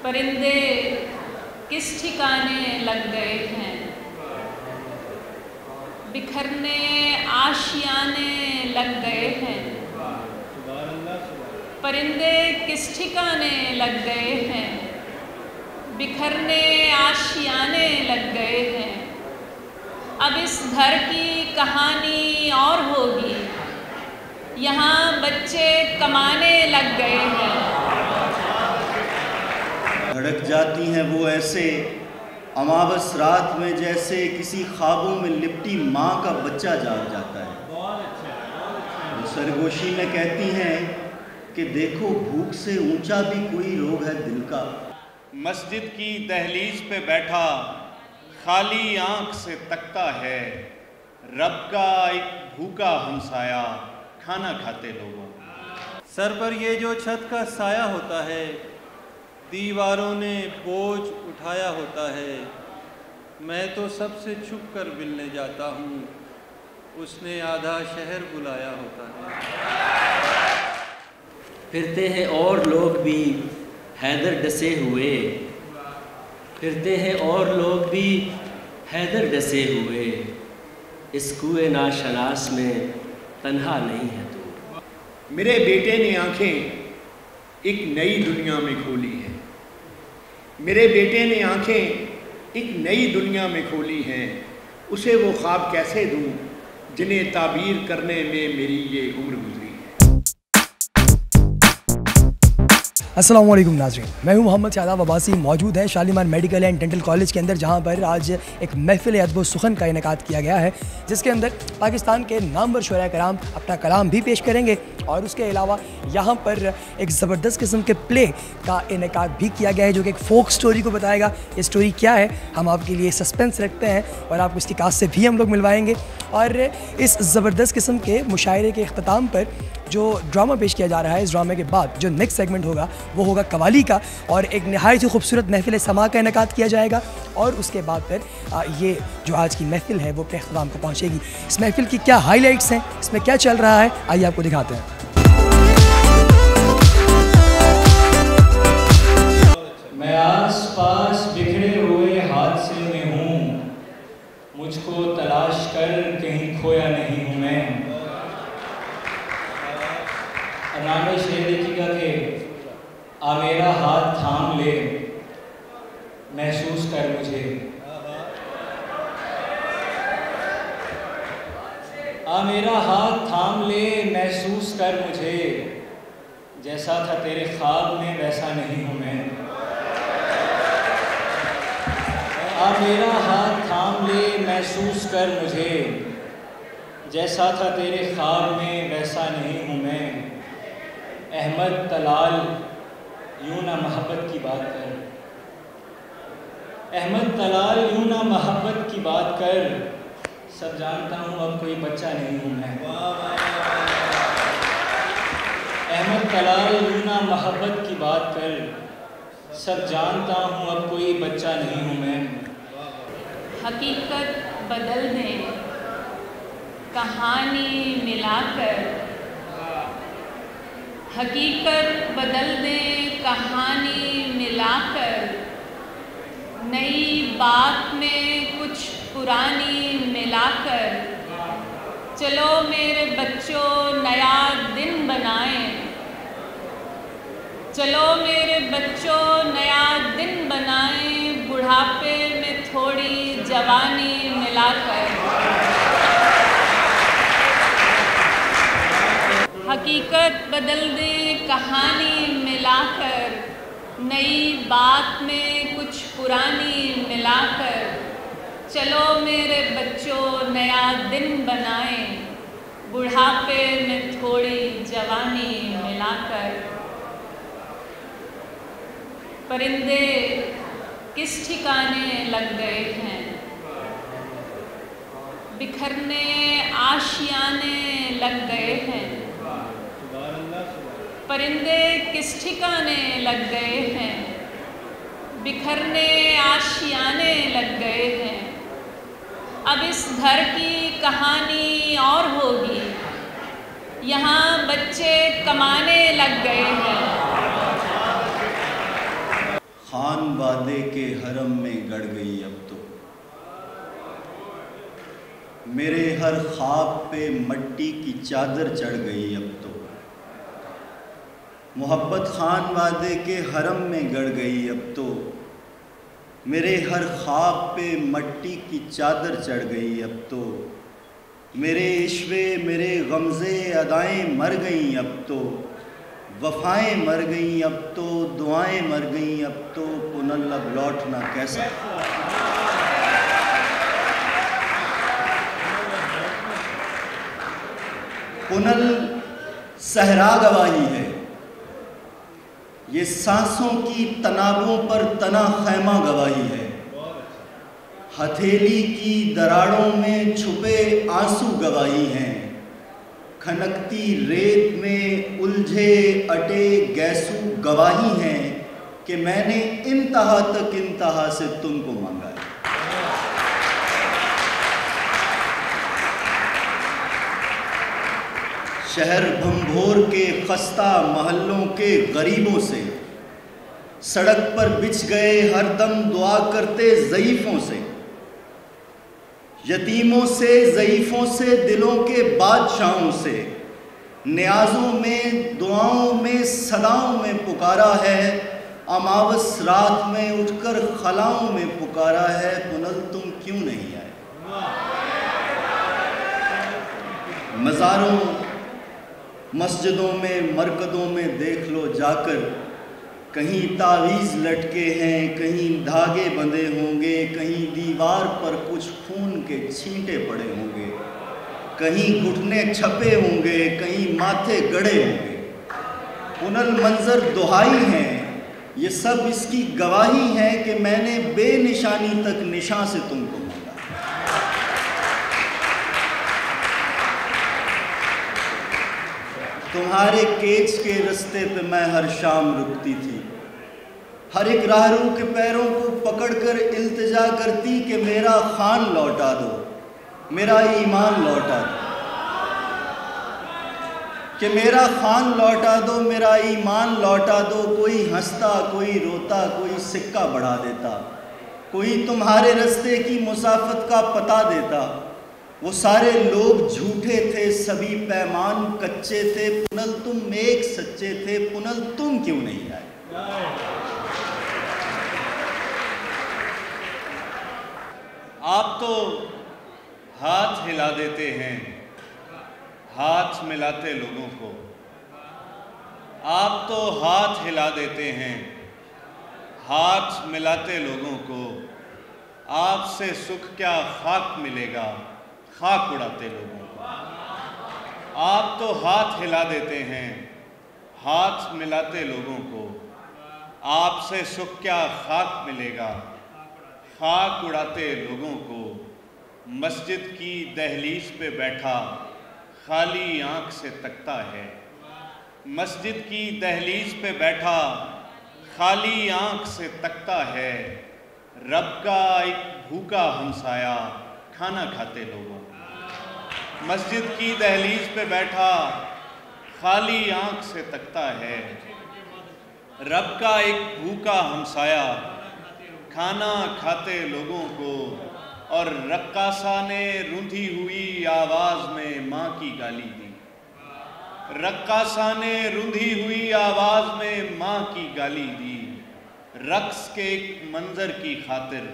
परिंदे किस ठिकाने लग गए हैं, बिखरने आशियाने लग गए हैं। परिंदे किस ठिकाने लग गए हैं, बिखरने आशियाने लग गए हैं। अब इस घर की कहानी और होगी, यहाँ बच्चे कमाने लग गए हैं। धड़क जाती हैं वो ऐसे अमावस रात में जैसे किसी ख्वाबों में लिपटी माँ का बच्चा जाग जाता है। वो सरगोशी में कहती हैं कि देखो भूख से ऊंचा भी कोई रोग है दिल का। मस्जिद की दहलीज पे बैठा खाली आंख से तकता है, रब का एक भूखा हमसाया खाना खाते लोगों। सर पर ये जो छत का साया होता है, दीवारों ने बोझ उठाया होता है। मैं तो सबसे छुप कर मिलने जाता हूँ, उसने आधा शहर बुलाया होता है। फिरते हैं और लोग भी हैदर डसे हुए, फिरते हैं और लोग भी हैदर डसे हुए। इस कुएं नाशनास में तन्हा नहीं है तू। मेरे बेटे ने आंखें एक नई दुनिया में खोली है, मेरे बेटे ने आंखें एक नई दुनिया में खोली हैं। उसे वो ख्वाब कैसे दूँ जिन्हें ताबीर करने में मेरी ये उम्र गुजरी है। अस्सलाम वालेकुम नाज़रीन, मैं हूं मोहम्मद शादाब अब्बासी। मौजूद है Shalimar medical and dental college के अंदर, जहां पर आज एक महफिल अदब व सुखन का इनेकाद किया गया है, जिसके अंदर पाकिस्तान के नामवर शुरा कराम अपना कलाम भी पेश करेंगे और उसके अलावा यहां पर एक ज़बरदस्त किस्म के प्ले का इनेकाद भी किया गया है, जो कि एक फोक स्टोरी को बताएगा। ये स्टोरी क्या है हम आपके लिए सस्पेंस रखते हैं और आपको इसकी कास्ट से भी हम लोग मिलवाएंगे। और इस ज़बरदस्त किस्म के मुशायरे के अख्ताम पर जो ड्रामा पेश किया जा रहा है, इस ड्रामे के बाद जो नेक्स्ट सेगमेंट होगा वो होगा कवाली का, और एक नहायत ही खूबसूरत महफिल समा का इनेकाद किया जाएगा। और उसके बाद फिर ये जो आज की महफिल है वो अपने अख्ताम को पहुँचेगी। इस महफिल की क्या हाईलाइट्स हैं, इसमें क्या चल रहा है, आइए आपको दिखाते हैं। मैं आस पास बिखरे हुए हादसे में हूँ, मुझको तलाश कर कहीं खोया नहीं हूँ मैं। नाम शेर देखिएगा कि आ मेरा हाथ थाम ले महसूस कर मुझे, आ मेरा हाथ थाम ले महसूस कर मुझे, जैसा था तेरे ख्वाब में वैसा नहीं हूँ मैं। आ मेरा हाथ थाम ले महसूस कर मुझे, जैसा था तेरे ख्वाब में वैसा नहीं हूँ मैं। अहमद तलाल यूं ना मोहब्बत की बात कर, अहमद तलाल यूं ना मोहब्बत की बात कर, सब जानता हूँ अब कोई बच्चा नहीं हूँ मैं। अहमद तलाल यूं ना मोहब्बत की बात कर, सब जानता हूँ अब कोई बच्चा नहीं हूँ मैं। हकीकत बदल दें कहानी मिलाकर, हकीकत बदल दें कहानी मिलाकर, नई बात में कुछ पुरानी मिलाकर। चलो मेरे बच्चों नया दिन बनाएं, चलो मेरे बच्चों नया दिन बनाएं, बुढ़ापे में थोड़ी जवानी मिलाकर। हकीकत बदल दे कहानी मिलाकर, नई बात में कुछ पुरानी मिलाकर। चलो मेरे बच्चों नया दिन बनाएं, बुढ़ापे में थोड़ी जवानी मिलाकर। परिंदे किस ठिकाने लग गए हैं, बिखरने आशियाने लग गए हैं। परिंदे किस ठिकाने लग गए हैं, बिखरने आशियाने लग गए हैं। अब इस घर की कहानी और होगी, यहाँ बच्चे कमाने लग गए हैं। खान वादे के हरम में गड़ गई अब तो। मेरे हर ख्वाब पे मट्टी की चादर चढ़ गई अब तो। मोहब्बत खान वादे के हरम में गड़ गई अब तो। मेरे हर ख्वाब पे मट्टी की चादर चढ़ गई अब तो। मेरे इश्वे मेरे गमज़े अदाएं मर गईं अब तो। वफ़ाएं मर गईं अब तो, दुआएं मर गईं अब तो, पुनः अब लौटना कैसा। पुनः सहरा गवाही है, ये सांसों की तनाबों पर तना खैमा गवाही है। हथेली की दरारों में छुपे आंसू गवाही हैं। खनकती रेत में उलझे अटे गैसू गवाही हैं कि मैंने इंतहा तक इंतहा से तुमको मांगा है। शहर भंभोर के खस्ता महल्लों के गरीबों से, सड़क पर बिछ गए हरदम दुआ करते ज़ईफ़ों से, यतीमों से ज़ईफ़ों से, दिलों के बादशाहों से, न्याज़ों में दुआओं में सदाओं में पुकारा है। अमावस रात में उठकर खलाओं में पुकारा है, पुनः तुम क्यों नहीं आए। मज़ारों मस्जिदों में मरकदों में देख लो जाकर, कहीं तावीज़ लटके हैं, कहीं धागे बंधे होंगे, कहीं दीवार पर कुछ खून के छींटे पड़े होंगे, कहीं घुटने छपे होंगे, कहीं माथे गड़े होंगे। पुनः मंजर दुहाई हैं, ये सब इसकी गवाही है कि मैंने बेनिशानी तक निशान से तुमको मांगा। तुम्हारे केच के रास्ते पे मैं हर शाम रुकती थी, हर एक राहरू के पैरों को पकड़कर इल्तिजा करती कि मेरा खान लौटा दो, मेरा ईमान लौटा दो, कि मेरा खान लौटा दो, मेरा ईमान लौटा दो। कोई हंसता, कोई रोता, कोई सिक्का बढ़ा देता, कोई तुम्हारे रास्ते की मुसाफत का पता देता। वो सारे लोग झूठे थे, सभी पैमान कच्चे थे, पुनः तुम एक सच्चे थे, पुनः तुम क्यों नहीं आए। आप तो हाथ हिला देते हैं, हाथ मिलाते लोगों को। आप तो हाथ हिला देते हैं, हाथ मिलाते लोगों को। आपसे सुख क्या खाक मिलेगा, खाक उड़ाते लोगों को। आप तो हाथ हिला देते हैं, हाथ मिलाते लोगों को। आपसे सुख क्या खाक मिलेगा, खाक उड़ाते लोगों को। मस्जिद की दहलीज पे बैठा खाली आंख से तकता है। मस्जिद की दहलीज पे बैठा खाली आंख से तकता है। रब का एक भूखा हमसाया खाना खाते लोगों को। मस्जिद की दहलीज पे बैठा खाली आंख से तकता है। रब का एक भूखा हमसाया खाना खाते लोगों को। और रक्कासा ने रूंधी हुई आवाज़ में माँ की गाली दी। रक्कासा ने रूंधी हुई आवाज़ में माँ की गाली दी। रक्स के एक मंजर की खातिर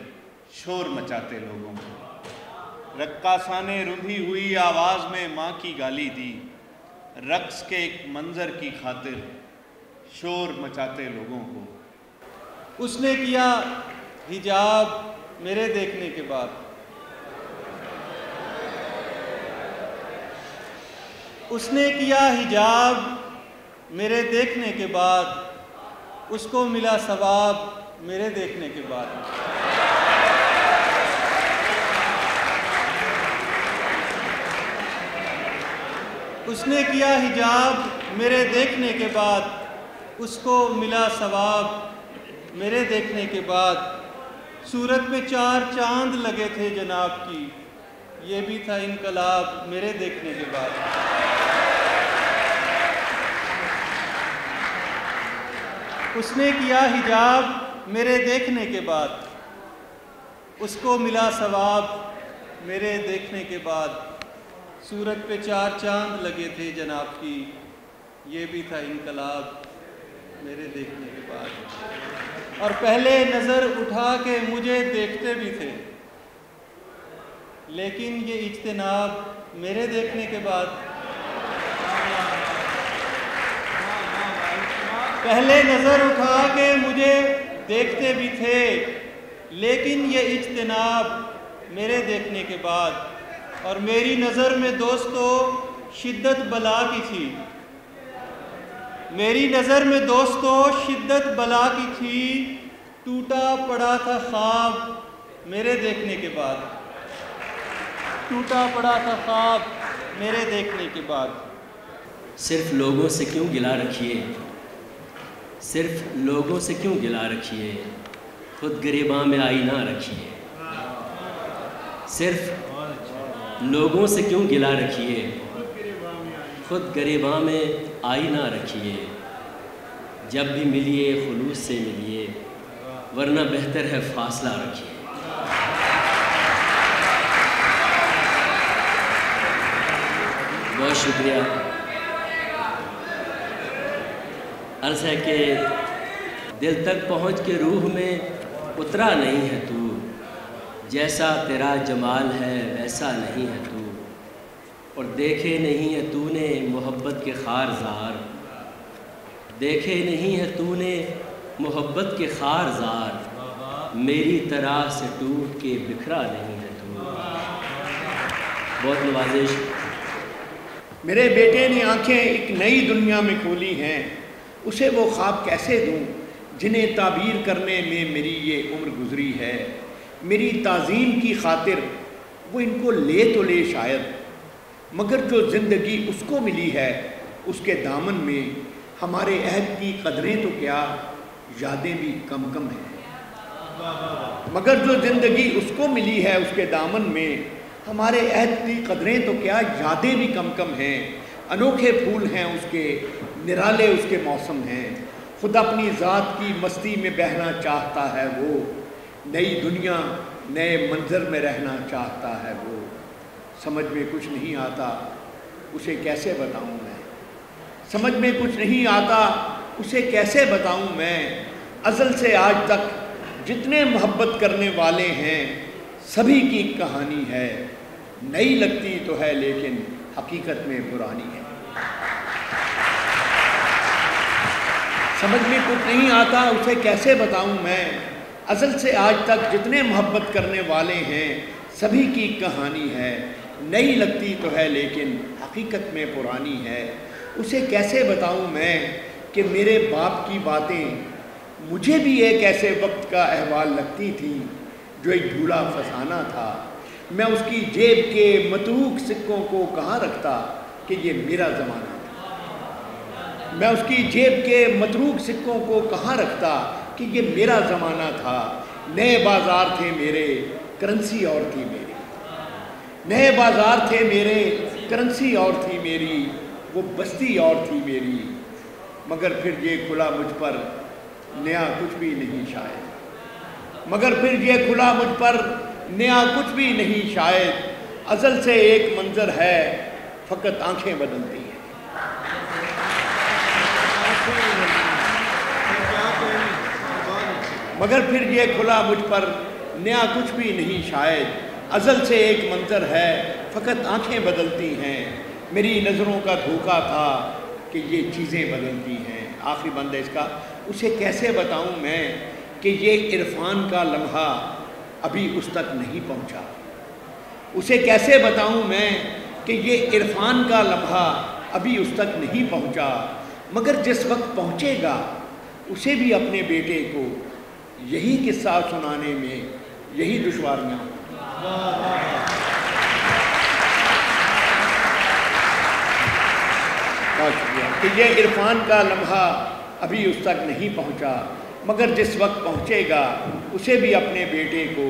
शोर मचाते लोगों को। रक्कासा ने रूंधी हुई आवाज़ में माँ की गाली दी। रक्स के एक मंजर की खातिर शोर मचाते लोगों को। उसने किया हिजाब मेरे देखने के बाद। उसने किया हिजाब मेरे देखने के बाद। उसको मिला सवाब मेरे देखने के बाद। उसने किया हिजाब मेरे देखने के बाद। उसको मिला सवाब मेरे देखने के बाद। सूरत में 4 चांद लगे थे जनाब की, ये भी था इनकलाब मेरे देखने के बाद। उसने किया हिजाब मेरे देखने के बाद, उसको मिला सवाब मेरे देखने के बाद। सूरत पे 4 चांद लगे थे जनाब की, ये भी था इनकलाब मेरे देखने के बाद। और पहले नज़र उठा के मुझे देखते भी थे, लेकिन ये इज्तिनाब मेरे देखने के बाद। पहले नज़र उठा के मुझे देखते भी थे, लेकिन ये इज्तिनाब मेरे देखने के बाद। और मेरी नज़र में दोस्तों शिद्दत बला की थी, मेरी नज़र में दोस्तों शिद्दत बला की थी। टूटा पड़ा था ख्वाब मेरे देखने के बाद, टूटा पड़ा था ख्वाब मेरे देखने के बाद। सिर्फ लोगों से क्यों गिला रखिए, सिर्फ लोगों से क्यों गिला रखिए, खुद गिरेबां में आईना रखिए। सिर्फ लोगों से क्यों गिला रखिए, खुद गिरेबां में आईना रखिए। जब भी मिलिए खुलूस से मिलिए, वरना बेहतर है फासला रखिए। बहुत शुक्रिया। अर्ज़ है कि दिल तक पहुँच के रूह में उतरा नहीं है तू, जैसा तेरा जमाल है वैसा नहीं है तू। और देखे नहीं है तूने मोहब्बत के ख़ारज़ार, देखे नहीं है तूने मोहब्बत के ख़ारज़ार। मेरी तरह से टूट के बिखरा नहीं है तू। बहुत नवाजिश। मेरे बेटे ने आंखें एक नई दुनिया में खोली हैं, उसे वो ख्वाब कैसे दूं जिन्हें ताबीर करने में मेरी ये उम्र गुजरी है। मेरी ताज़ीम की खातिर वो इनको ले तो ले शायद, मगर जो ज़िंदगी उसको मिली है उसके दामन में हमारे अहद की कदरें तो क्या, यादें भी कम कम हैं। मगर जो ज़िंदगी उसको मिली है उसके दामन में हमारे अहद की कदरें तो क्या, यादें भी कम कम हैं। अनोखे फूल हैं उसके, निराले उसके मौसम हैं। खुद अपनी ज़ात की मस्ती में बहना चाहता है वो, नई दुनिया नए मंज़र में रहना चाहता है वो। समझ में कुछ नहीं आता उसे कैसे बताऊं मैं, समझ में कुछ नहीं आता उसे कैसे बताऊं मैं। अज़ल से आज तक जितने मोहब्बत करने वाले हैं सभी की कहानी है, नई लगती तो है लेकिन हकीकत में पुरानी है। समझ में कुछ नहीं आता उसे कैसे बताऊं मैं। अज़ल से आज तक जितने मोहब्बत करने वाले हैं सभी की कहानी है, नई लगती तो है लेकिन हकीकत में पुरानी है। उसे कैसे बताऊं मैं कि मेरे बाप की बातें मुझे भी एक ऐसे वक्त का अहवाल लगती थी जो एक झूला फसाना था। मैं उसकी जेब के मतरूक सिक्कों को कहाँ रखता कि ये मेरा ज़माना था। मैं उसकी जेब के मतरूक सिक्कों को कहाँ रखता कि ये मेरा ज़माना था। नए बाज़ार थे मेरे, करेंसी और थी मेरी, नए बाज़ार थे मेरे, करेंसी और थी मेरी, वो बस्ती और थी मेरी। मगर फिर ये खुला मुझ पर नया कुछ भी नहीं शायद, मगर फिर ये खुला मुझ पर नया कुछ भी नहीं शायद। अज़ल से एक मंज़र है फ़कत आंखें बदलती हैं। मगर फिर ये खुला मुझ पर नया कुछ भी नहीं शायद। अज़ल से एक मंज़र है फ़कत आंखें बदलती हैं। मेरी नज़रों का धोखा था कि ये चीज़ें बदलती हैं। आखिरी बंद है इसका। उसे कैसे बताऊं मैं कि ये इरफान का लम्हा अभी उस तक नहीं पहुंचा। उसे कैसे बताऊं मैं कि ये इरफान का लम्हा अभी उस तक नहीं पहुंचा। मगर जिस वक्त पहुंचेगा उसे भी अपने बेटे को यही किस्सा सुनाने में यही दुश्वारियाँ। कि ये इरफान का लम्हा अभी उस तक नहीं पहुंचा, मगर जिस वक्त पहुंचेगा उसे भी अपने बेटे को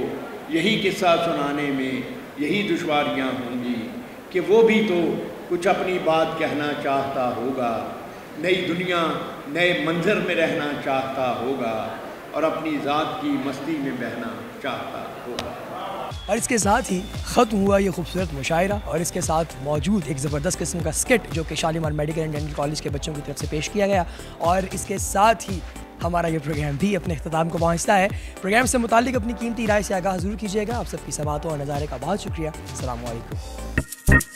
यही किस्सा सुनाने में यही दुश्वारियाँ होंगी कि वो भी तो कुछ अपनी बात कहना चाहता होगा, नई दुनिया नए मंज़र में रहना चाहता होगा। और अपनी ज़ात की मस्ती में बहना चाहता होगा। और इसके साथ ही ख़त्म हुआ ये खूबसूरत मुशायरा और इसके साथ मौजूद एक ज़बरदस्त किस्म का स्किट जो कि Shalimar medical and dental college के बच्चों की तरफ से पेश किया गया। और इसके साथ ही हमारा ये प्रोग्राम भी अपने अख्ताम को पहुँचता है। प्रोग्राम से मुताल्लिक अपनी कीमती राय से आगाह ज़रूर कीजिएगा। आप सबकी समातों और नज़ारे का बहुत शुक्रिया। अस्सलाम वालेकुम।